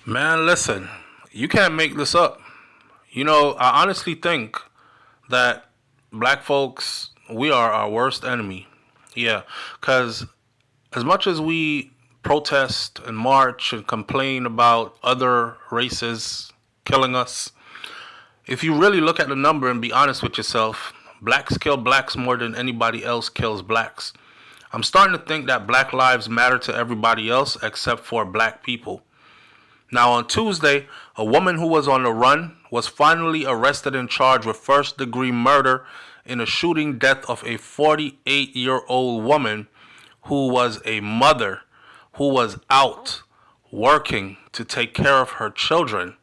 Man, listen, you can't make this up. I honestly think that black folks, we are our worst enemy. Yeah, because as much as we protest and march and complain about other races killing us, if you really look at the number and be honest with yourself, blacks kill blacks more than anybody else kills blacks. I'm starting to think that black lives matter to everybody else except for black people. Now, on Tuesday, a woman who was on the run was finally arrested and charged with first-degree murder in a shooting death of a 48-year-old woman who was a mother who was out working to take care of her children.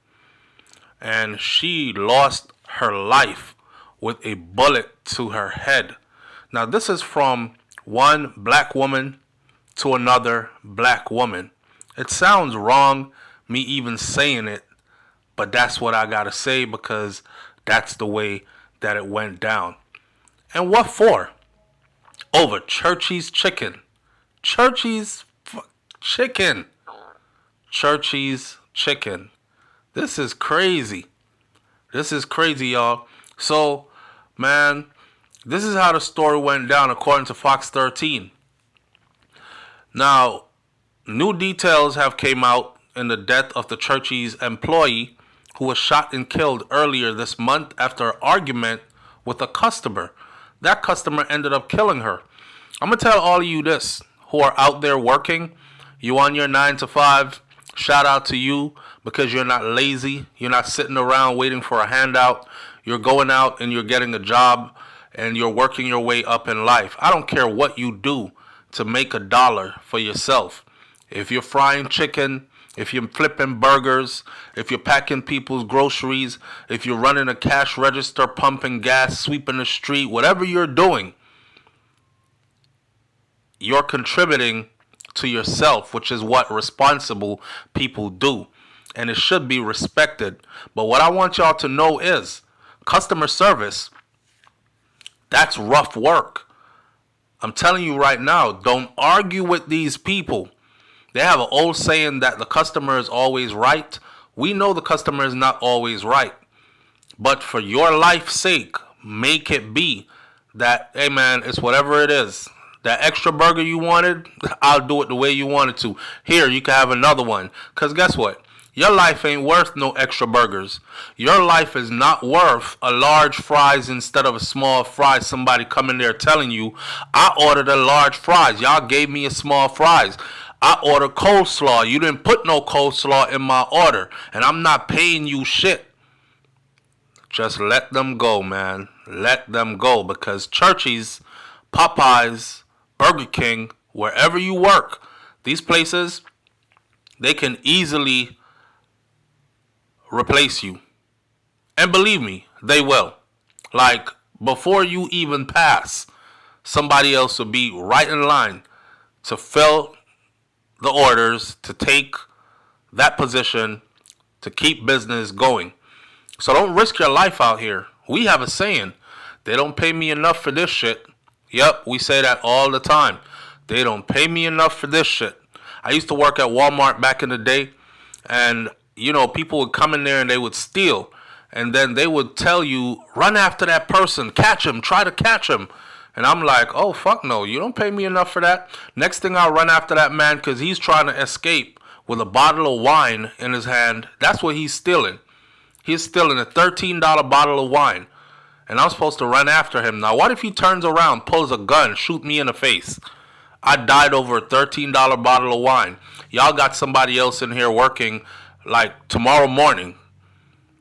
And she lost her life with a bullet to her head. Now, this is from one black woman to another black woman. It sounds wrong, me even saying it, but that's what I gotta say because that's the way that it went down. And what for? Over Churchy's chicken. Churchy's chicken. Churchy's chicken. This is crazy. This is crazy, y'all. So, man, this is how the story went down according to Fox 13. Now, new details have came out in the death of the Churchy's employee who was shot and killed earlier this month after an argument with a customer. That customer ended up killing her. I'm going to tell all of you this who are out there working. You on your 9 to 5. Shout out to you because you're not lazy. You're not sitting around waiting for a handout. You're going out and you're getting a job and you're working your way up in life. I don't care what you do to make a dollar for yourself. If you're frying chicken, if you're flipping burgers, if you're packing people's groceries, if you're running a cash register, pumping gas, sweeping the street, whatever you're doing, you're contributing to yourself, which is what responsible people do. And it should be respected. But what I want y'all to know is customer service, that's rough work. I'm telling you right now, don't argue with these people. They have an old saying that the customer is always right. We know the customer is not always right. But for your life's sake, make it be that, hey man, it's whatever it is. That extra burger you wanted, I'll do it the way you wanted to. Here, you can have another one. Because guess what? Your life ain't worth no extra burgers. Your life is not worth a large fries instead of a small fries. Somebody coming there telling you, I ordered a large fries. Y'all gave me a small fries. I ordered coleslaw. You didn't put no coleslaw in my order. And I'm not paying you shit. Just let them go, man. Let them go. Because Churchy's, Popeyes, Burger King, wherever you work, these places, they can easily replace you. And believe me, they will. Like, before you even pass, somebody else will be right in line to fill the orders, to take that position, to keep business going. So don't risk your life out here. We have a saying, they don't pay me enough for this shit. Yep, we say that all the time. They don't pay me enough for this shit. I used to work at Walmart back in the day, and people would come in there and they would steal. And then they would tell you, run after that person, catch him, try to catch him. And I'm like, oh, fuck no, you don't pay me enough for that. Next thing I'll run after that man because he's trying to escape with a bottle of wine in his hand. That's what he's stealing. He's stealing a $13 bottle of wine. And I'm supposed to run after him. Now, what if he turns around, pulls a gun, shoot me in the face? I died over a $13 bottle of wine. Y'all got somebody else in here working like tomorrow morning.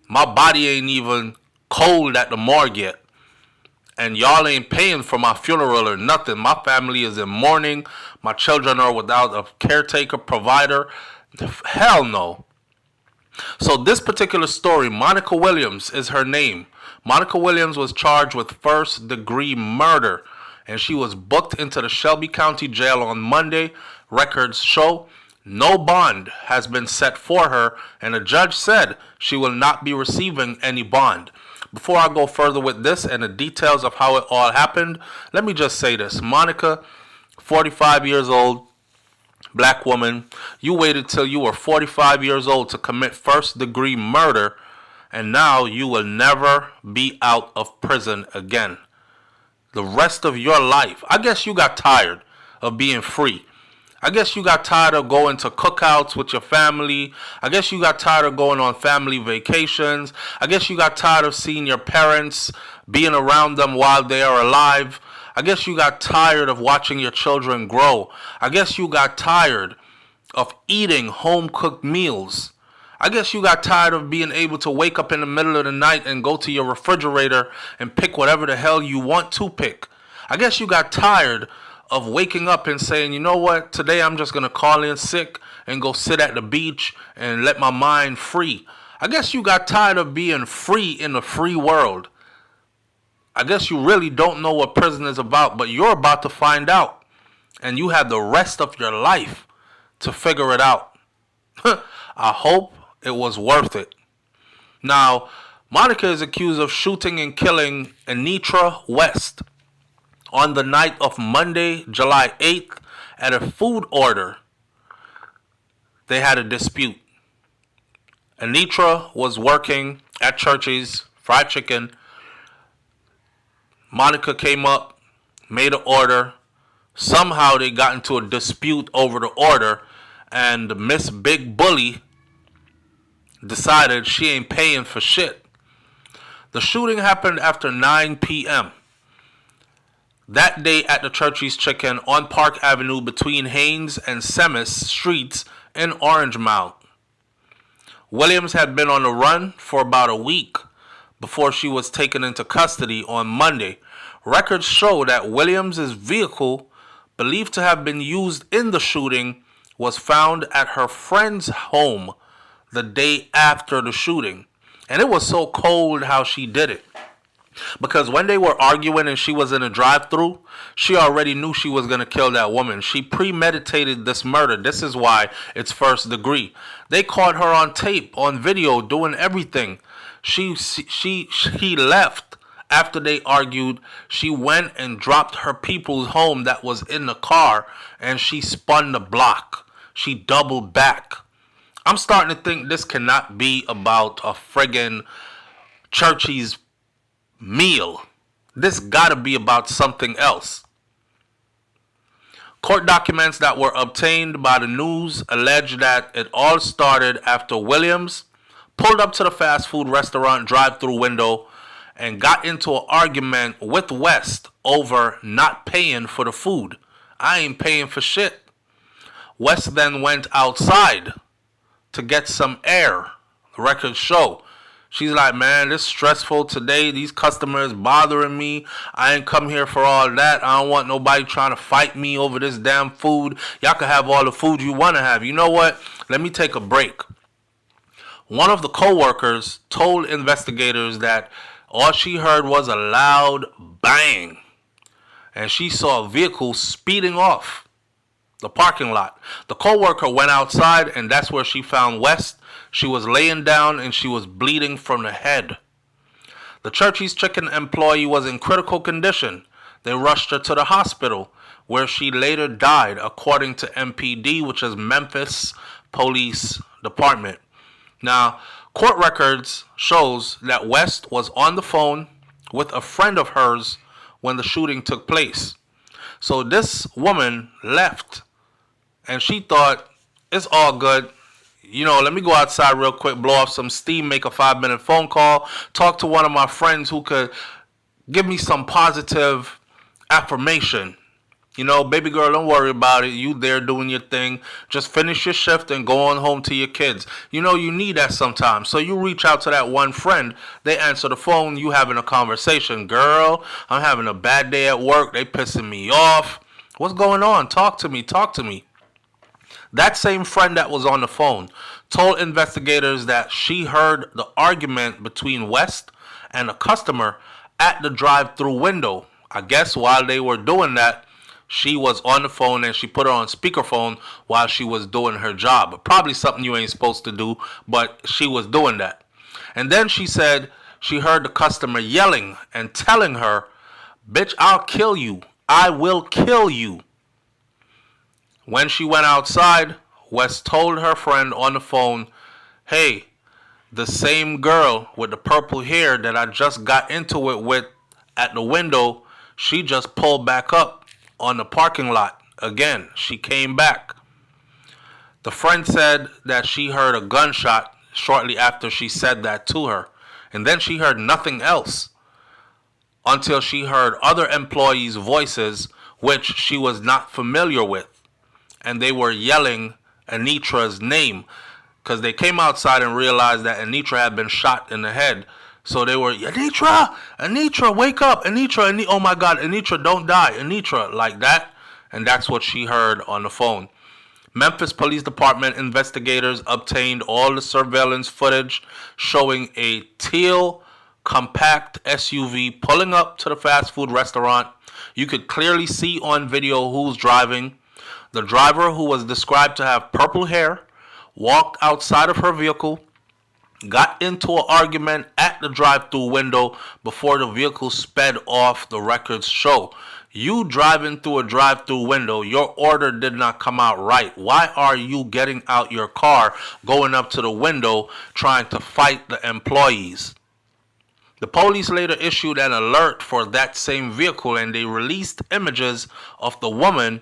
My body ain't even cold at the morgue yet. And y'all ain't paying for my funeral or nothing. My family is in mourning. My children are without a caretaker, provider. Hell no. So this particular story, Monica Williams is her name. Monica Williams was charged with first-degree murder. And she was booked into the Shelby County Jail on Monday. Records show no bond has been set for her. And the judge said she will not be receiving any bond. Before I go further with this and the details of how it all happened, let me just say this. Monica, 45 years old, Black woman, you waited till you were 45 years old to commit first-degree murder, and now you will never be out of prison again. The rest of your life. I guess you got tired of being free. I guess you got tired of going to cookouts with your family. I guess you got tired of going on family vacations. I guess you got tired of seeing your parents, being around them while they are alive. I guess you got tired of watching your children grow. I guess you got tired of eating home-cooked meals. I guess you got tired of being able to wake up in the middle of the night and go to your refrigerator and pick whatever the hell you want to pick. I guess you got tired of waking up and saying, you know what, today I'm just going to call in sick and go sit at the beach and let my mind free. I guess you got tired of being free in the free world. I guess you really don't know what prison is about, but you're about to find out. And you have the rest of your life to figure it out. I hope it was worth it. Now, Monica is accused of shooting and killing Anitra West on the night of Monday, July 8th, at a food order. They had a dispute. Anitra was working at Churchy's Fried Chicken. Monica came up, made an order. Somehow they got into a dispute over the order, and Miss Big Bully decided she ain't paying for shit. The shooting happened after 9 p.m. that day at the Churchy's Chicken on Park Avenue between Haynes and Semmis Streets in Orangemount. Williams had been on the run for about a week before she was taken into custody on Monday. Records show that Williams' vehicle, believed to have been used in the shooting, was found at her friend's home the day after the shooting. And it was so cold how she did it. Because when they were arguing and she was in a drive-thru, she already knew she was going to kill that woman. She premeditated this murder. This is why it's first degree. They caught her on tape, on video, doing everything. She left after they argued. She went and dropped her people's home that was in the car, and she spun the block. She doubled back. I'm starting to think this cannot be about a friggin' Churchy's meal. This gotta be about something else. Court documents that were obtained by the news allege that it all started after Williams pulled up to the fast food restaurant drive-thru window and got into an argument with West over not paying for the food. I ain't paying for shit. West then went outside to get some air. The records show. She's like, man, this is stressful today. These customers bothering me. I ain't come here for all that. I don't want nobody trying to fight me over this damn food. Y'all can have all the food you want to have. You know what? Let me take a break. One of the co-workers told investigators that all she heard was a loud bang. And she saw a vehicle speeding off the parking lot. The co-worker went outside, and that's where she found West. She was laying down and she was bleeding from the head. The Churchy's Chicken employee was in critical condition. They rushed her to the hospital, where she later died, according to MPD, which is Memphis Police Department. Now, court records shows that West was on the phone with a friend of hers when the shooting took place. So this woman left, and she thought, it's all good. You know, let me go outside real quick, blow off some steam, make a 5-minute phone call, talk to one of my friends who could give me some positive affirmation. You know, baby girl, don't worry about it. You there doing your thing. Just finish your shift and go on home to your kids. You know, you need that sometimes. So you reach out to that one friend. They answer the phone. You having a conversation. Girl, I'm having a bad day at work. They pissing me off. What's going on? Talk to me. Talk to me. That same friend that was on the phone told investigators that she heard the argument between West and a customer at the drive-thru window. I guess while they were doing that, she was on the phone and she put her on speakerphone while she was doing her job. Probably something you ain't supposed to do, but she was doing that. And then she said she heard the customer yelling and telling her, "Bitch, I'll kill you. I will kill you." When she went outside, West told her friend on the phone, hey, the same girl with the purple hair that I just got into it with at the window, she just pulled back up on the parking lot again. She came back. The friend said that she heard a gunshot shortly after she said that to her. And then she heard nothing else until she heard other employees' voices, which she was not familiar with. And they were yelling Anitra's name because they came outside and realized that Anitra had been shot in the head. So they were, Anitra, Anitra, wake up, Anitra, oh my God, Anitra, don't die, Anitra, like that. And that's what she heard on the phone. Memphis Police Department investigators obtained all the surveillance footage showing a teal compact SUV pulling up to the fast food restaurant. You could clearly see on video who's driving. The driver, who was described to have purple hair, walked outside of her vehicle, got into an argument at the drive-thru window before the vehicle sped off, the records show. You driving through a drive-thru window, your order did not come out right. Why are you getting out your car, going up to the window, trying to fight the employees? The police later issued an alert for that same vehicle, and they released images of the woman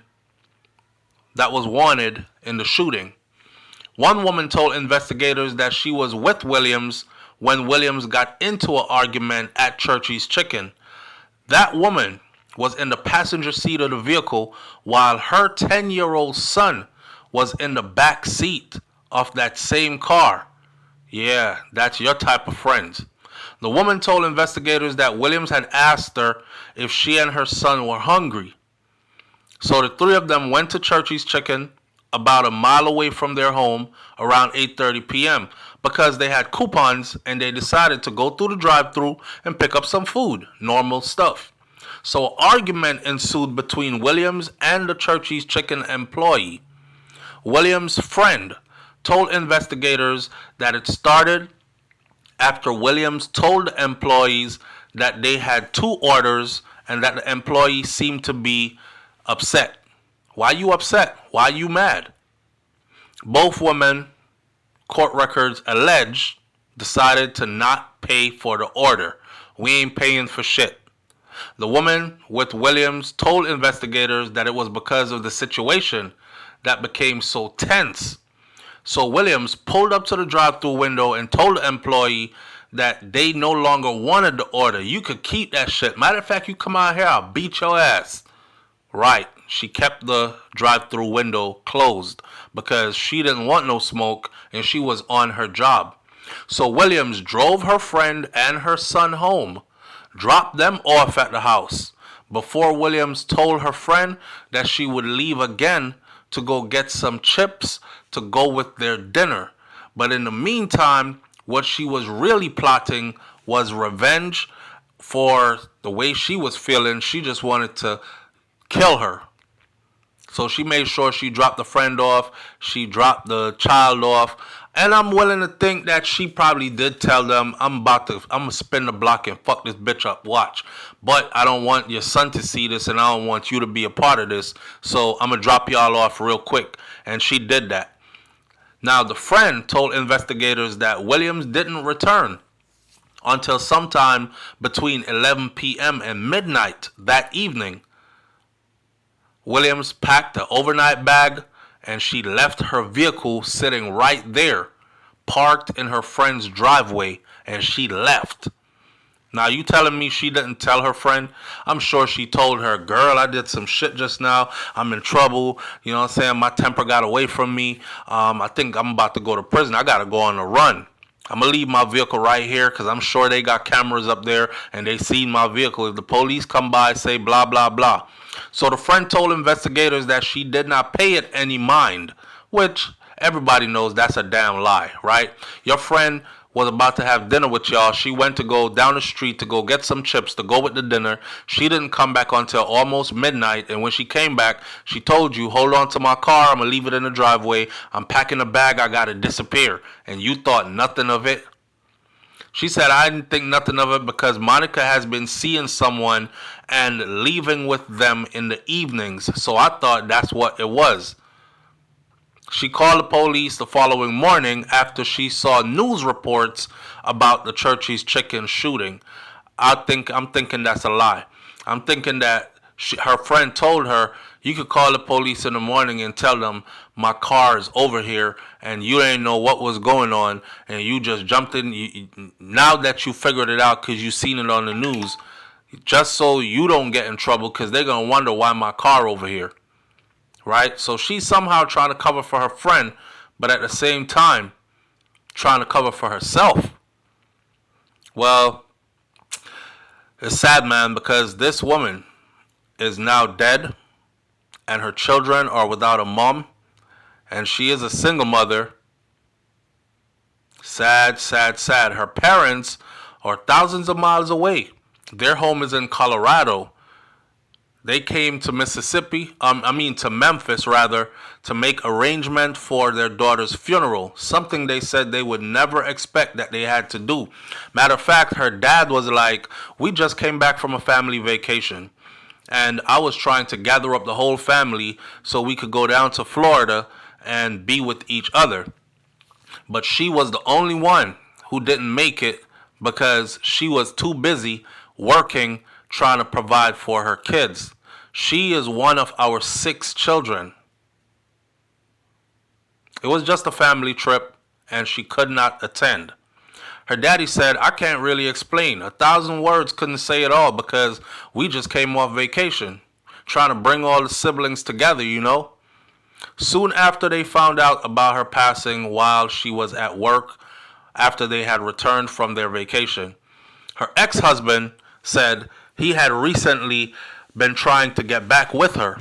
that was wanted in the shooting. One woman told investigators that she was with Williams when Williams got into an argument at Churchy's Chicken. That woman was in the passenger seat of the vehicle while her 10-year-old son was in the back seat of that same car. Yeah, that's your type of friends. The woman told investigators that Williams had asked her if she and her son were hungry. So the three of them went to Churchy's Chicken about a mile away from their home around 8:30 p.m. because they had coupons and they decided to go through the drive-thru and pick up some food, normal stuff. So an argument ensued between Williams and the Churchy's Chicken employee. Williams' friend told investigators that it started after Williams told the employees that they had two orders and that the employee seemed to be upset. Why you upset? Why you mad? Both women, court records allege, decided to not pay for the order. We ain't paying for shit. The woman with Williams told investigators that it was because of the situation that became so tense. So Williams pulled up to the drive-thru window and told the employee that they no longer wanted the order. You could keep that shit. Matter of fact, you come out here, I'll beat your ass. Right. She kept the drive-thru window closed because she didn't want no smoke and she was on her job. So Williams drove her friend and her son home, dropped them off at the house before Williams told her friend that she would leave again to go get some chips to go with their dinner. But in the meantime, what she was really plotting was revenge for the way she was feeling. She just wanted to kill her. So she made sure she dropped the friend off, she dropped the child off, and I'm willing to think that she probably did tell them, I'm gonna spin the block and fuck this bitch up, watch. But I don't want your son to see this and I don't want you to be a part of this, so I'm gonna drop y'all off real quick. And she did that. Now the friend told investigators that Williams didn't return until sometime between 11 p.m. and midnight that evening. Williams packed an overnight bag and she left her vehicle sitting right there, parked in her friend's driveway, and she left. Now you telling me she didn't tell her friend? I'm sure she told her, girl, I did some shit just now. I'm in trouble. You know what I'm saying? My temper got away from me. I think I'm about to go to prison. I got to go on a run. I'm going to leave my vehicle right here because I'm sure they got cameras up there and they seen my vehicle. If the police come by, say blah, blah, blah. So the friend told investigators that she did not pay it any mind, which everybody knows that's a damn lie, right? Your friend was about to have dinner with y'all. She went to go down the street to go get some chips to go with the dinner. She didn't come back until almost midnight. And when she came back, she told you, hold on to my car. I'm going to leave it in the driveway. I'm packing a bag. I got to disappear. And you thought nothing of it. She said, I didn't think nothing of it because Monica has been seeing someone and leaving with them in the evenings. So I thought that's what it was. She called the police the following morning after she saw news reports about the Churchy's Chicken shooting. I'm thinking that's a lie. I'm thinking that her friend told her, you could call the police in the morning and tell them my car is over here and you didn't know what was going on and you just jumped in. Now that you figured it out because you seen it on the news, just so you don't get in trouble because they're going to wonder why my car over here. Right? So she's somehow trying to cover for her friend, but at the same time, trying to cover for herself. Well, it's sad, man, because this woman is now dead and her children are without a mom and she is a single mother. Sad, sad, sad. Her parents are thousands of miles away. Their home is in Colorado. They came to to Memphis rather, to make arrangement for their daughter's funeral. Something they said they would never expect that they had to do. Matter of fact, her dad was like, we just came back from a family vacation. And I was trying to gather up the whole family so we could go down to Florida and be with each other. But she was the only one who didn't make it because she was too busy working, trying to provide for her kids. She is one of our 6 children. It was just a family trip and she could not attend. Her daddy said, I can't really explain. 1,000 words couldn't say it all because we just came off vacation. Trying to bring all the siblings together, you know. Soon after they found out about her passing while she was at work, after they had returned from their vacation, her ex-husband said he had recently been trying to get back with her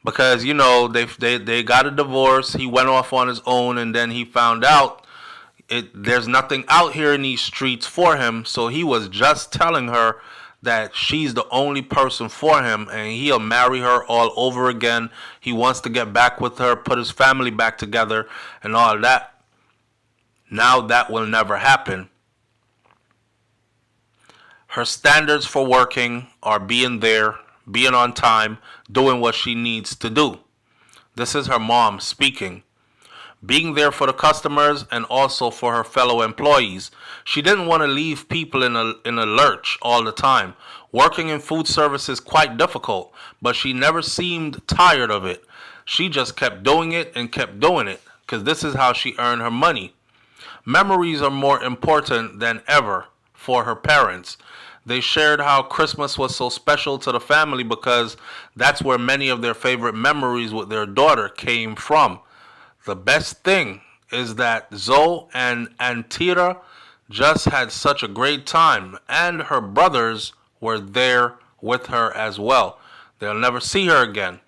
because, you know, they got a divorce. He went off on his own and then he found out there's nothing out here in these streets for him. So he was just telling her that she's the only person for him and he'll marry her all over again. He wants to get back with her, put his family back together and all that. Now that will never happen. Her standards for working are being there, being on time, doing what she needs to do. This is her mom speaking. Being there for the customers and also for her fellow employees. She didn't want to leave people in a lurch all the time. Working in food service is quite difficult, but she never seemed tired of it. She just kept doing it and kept doing it because this is how she earned her money. Memories are more important than ever for her parents. They shared how Christmas was so special to the family because that's where many of their favorite memories with their daughter came from. The best thing is that Zoe and Antira just had such a great time, and her brothers were there with her as well. They'll never see her again.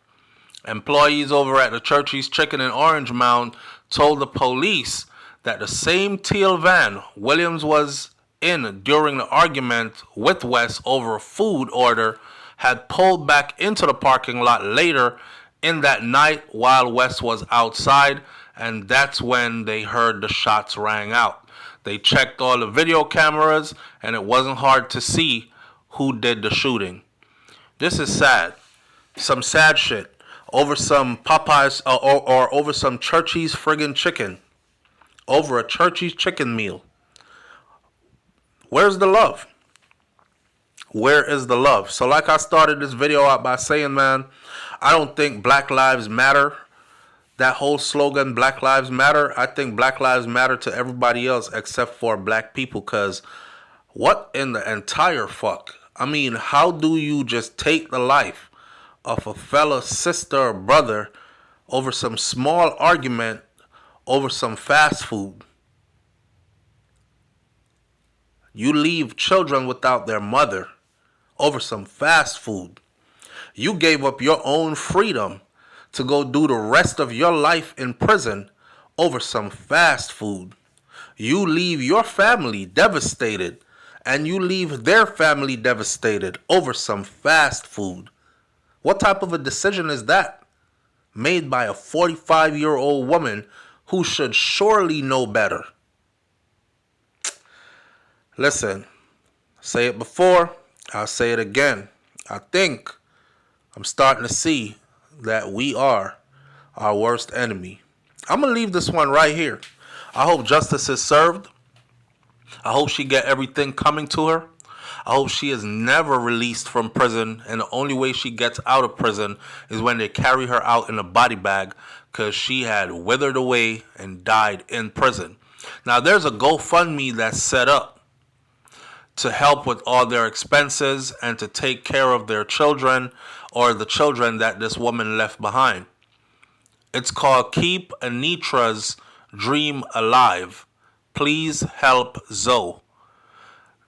Employees over at the Churchy's Chicken in Orange Mound told the police that the same teal van Williams was in during the argument with Wes over a food order had pulled back into the parking lot later in that night while Wes was outside, and that's when they heard the shots rang out. They checked all the video cameras and it wasn't hard to see who did the shooting. This is sad. Some sad shit over some Popeyes or over some Churchy's friggin' chicken. Over a Churchy's chicken meal. Where's the love? Where is the love? So like I started this video out by saying, man, I don't think Black Lives Matter, that whole slogan, Black Lives Matter, I think Black Lives Matter to everybody else except for black people, because what in the entire fuck? I mean, how do you just take the life of a fellow sister or brother over some small argument over some fast food? You leave children without their mother over some fast food. You gave up your own freedom to go do the rest of your life in prison over some fast food. You leave your family devastated and you leave their family devastated over some fast food. What type of a decision is that? Made by a 45-year-old woman who should surely know better. Listen, say it before, I'll say it again. I think I'm starting to see that we are our worst enemy. I'm going to leave this one right here. I hope justice is served. I hope she get everything coming to her. I hope she is never released from prison, and the only way she gets out of prison is when they carry her out in a body bag, because she had withered away and died in prison. Now, there's a GoFundMe that's set up to help with all their expenses and to take care of their children or the children that this woman left behind. It's called Keep Anitra's Dream Alive. Please help Zoe.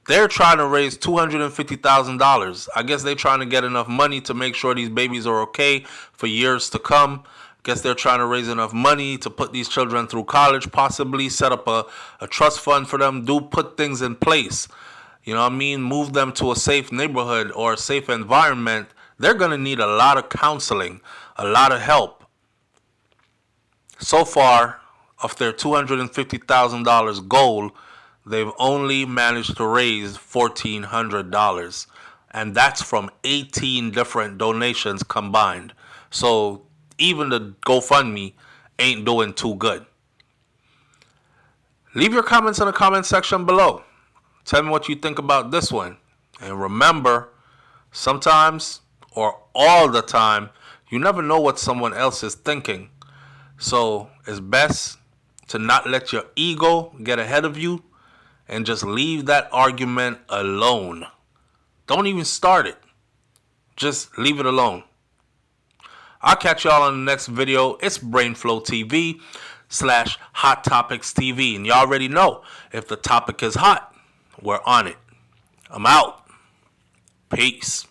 They're trying to raise $250,000. I guess they're trying to get enough money to make sure these babies are okay for years to come. Guess they're trying to raise enough money to put these children through college, possibly set up a trust fund for them, put things in place. You know what I mean? Move them to a safe neighborhood or a safe environment. They're going to need a lot of counseling, a lot of help. So far, of their $250,000 goal, they've only managed to raise $1,400. And that's from 18 different donations combined. So even the GoFundMe ain't doing too good. Leave your comments in the comment section below. Tell me what you think about this one. And remember, sometimes or all the time, you never know what someone else is thinking. So it's best to not let your ego get ahead of you and just leave that argument alone. Don't even start it. Just leave it alone. I'll catch y'all on the next video. It's BrainFLoTv /Hot Topics TV. And y'all already know, if the topic is hot, we're on it. I'm out. Peace.